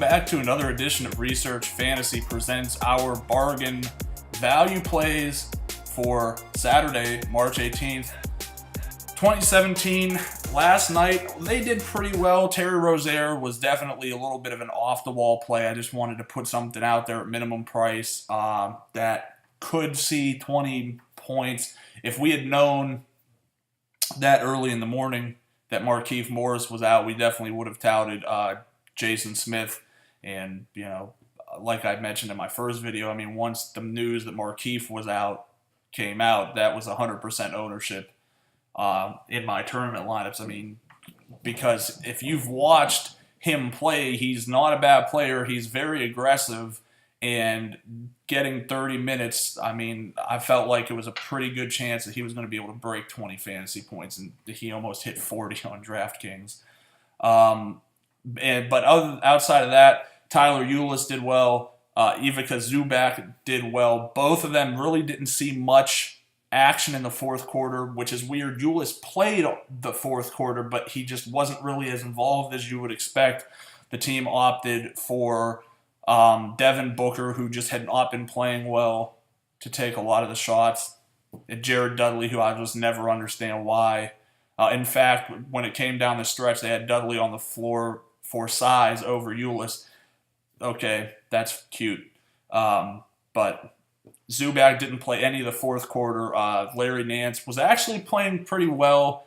back to another edition of Research Fantasy presents our bargain value plays for Saturday, March 18th, 2017. Last night, they did pretty well. Terry Rozier was definitely a little bit of an off-the-wall play. I just wanted to put something out there at minimum price that could see 20 points. If we had known that early in the morning that Markieff Morris was out, we definitely would have touted Jason Smith. And, you know, like I mentioned in my first video, I mean, once the news that Markieff was out came out, that was 100% ownership in my tournament lineups. I mean, because if you've watched him play, he's not a bad player. He's very aggressive, and getting 30 minutes, I mean, I felt like it was a pretty good chance that he was going to be able to break 20 fantasy points, and he almost hit 40 on DraftKings. But outside of that, Tyler Ulis did well. Ivica Zubac did well. Both of them really didn't see much action in the fourth quarter, which is weird. Ulis played the fourth quarter, but he just wasn't really as involved as you would expect. The team opted for Devin Booker, who just had not been playing well, to take a lot of the shots. And Jared Dudley, who I just never understand why. In fact, when it came down the stretch, they had Dudley on the floor for size over Ulis. Okay, that's cute. But Zubac didn't play any of the fourth quarter. Larry Nance was actually playing pretty well,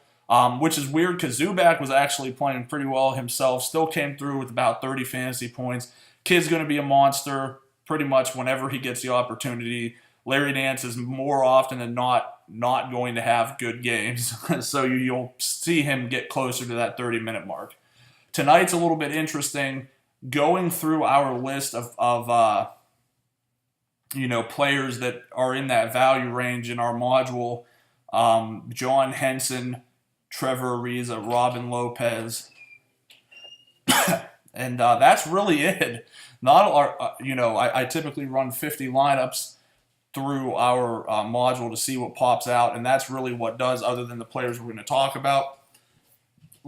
which is weird because Zubac was actually playing pretty well himself. Still came through with about 30 fantasy points. Kid's going to be a monster pretty much whenever he gets the opportunity. Larry Nance is more often than not going to have good games. So you'll see him get closer to that 30-minute mark. Tonight's a little bit interesting. Going through our list of players that are in that value range in our module, John Henson, Trevor Ariza, Robin Lopez, and that's really it. I typically run 50 lineups through our module to see what pops out, and that's really what does, other than the players we're going to talk about.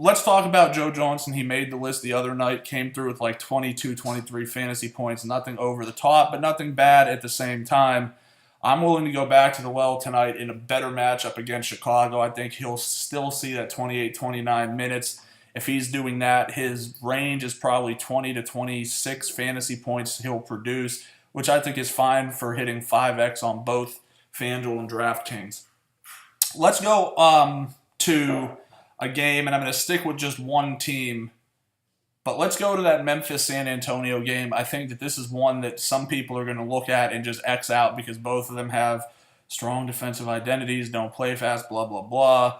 Let's talk about Joe Johnson. He made the list the other night, came through with like 22, 23 fantasy points. Nothing over the top, but nothing bad at the same time. I'm willing to go back to the well tonight in a better matchup against Chicago. I think he'll still see that 28, 29 minutes. If he's doing that, his range is probably 20 to 26 fantasy points he'll produce, which I think is fine for hitting 5X on both FanDuel and DraftKings. Let's go to a game, and I'm going to stick with just one team. But let's go to that Memphis-San Antonio game. I think that this is one that some people are going to look at and just X out because both of them have strong defensive identities, don't play fast, blah, blah, blah.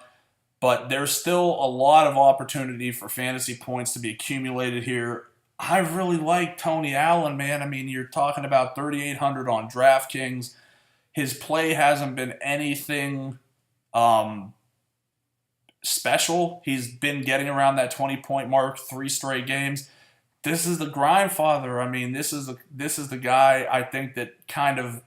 But there's still a lot of opportunity for fantasy points to be accumulated here. I really like Tony Allen, man. I mean, you're talking about 3,800 on DraftKings. His play hasn't been anything special. He's been getting around that 20-point mark 3 straight games. This is the grind father. I mean, this is the guy I think that kind of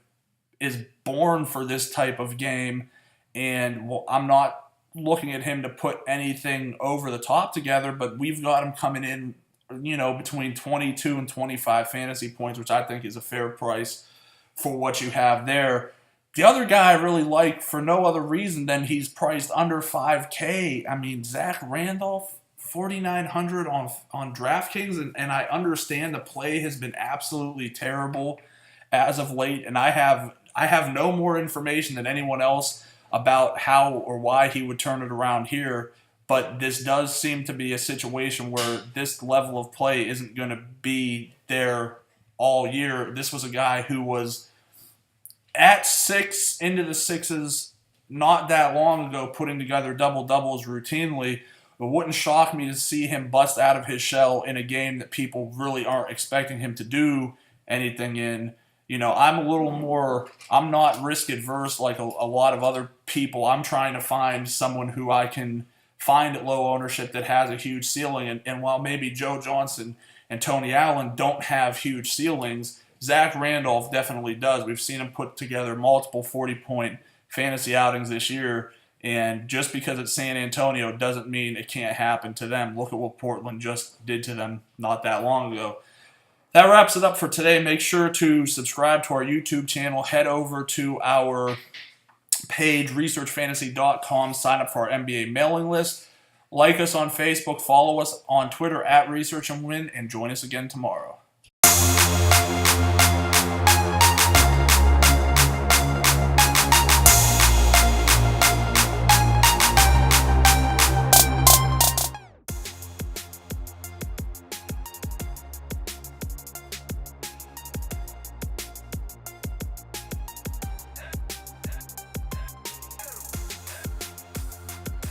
is born for this type of game. And I'm not looking at him to put anything over the top together, but we've got him coming in, between 22 and 25 fantasy points, which I think is a fair price for what you have there. The other guy I really like for no other reason than he's priced under 5K. I mean, Zach Randolph, 4,900 on DraftKings, and I understand the play has been absolutely terrible as of late, and I have no more information than anyone else about how or why he would turn it around here. But this does seem to be a situation where this level of play isn't going to be there all year. This was a guy who was at 6 into the 6s not that long ago, putting together double-doubles routinely. It wouldn't shock me to see him bust out of his shell in a game that people really aren't expecting him to do anything in. I'm not risk adverse like a lot of other people. I'm trying to find someone who I can find at low ownership that has a huge ceiling. And while maybe Joe Johnson and Tony Allen don't have huge ceilings, Zach Randolph definitely does. We've seen him put together multiple 40-point fantasy outings this year, and just because it's San Antonio doesn't mean it can't happen to them. Look at what Portland just did to them not that long ago. That wraps it up for today. Make sure to subscribe to our YouTube channel. Head over to our page, researchfantasy.com. Sign up for our NBA mailing list. Like us on Facebook. Follow us on Twitter @ResearchAndWin. And join us again tomorrow.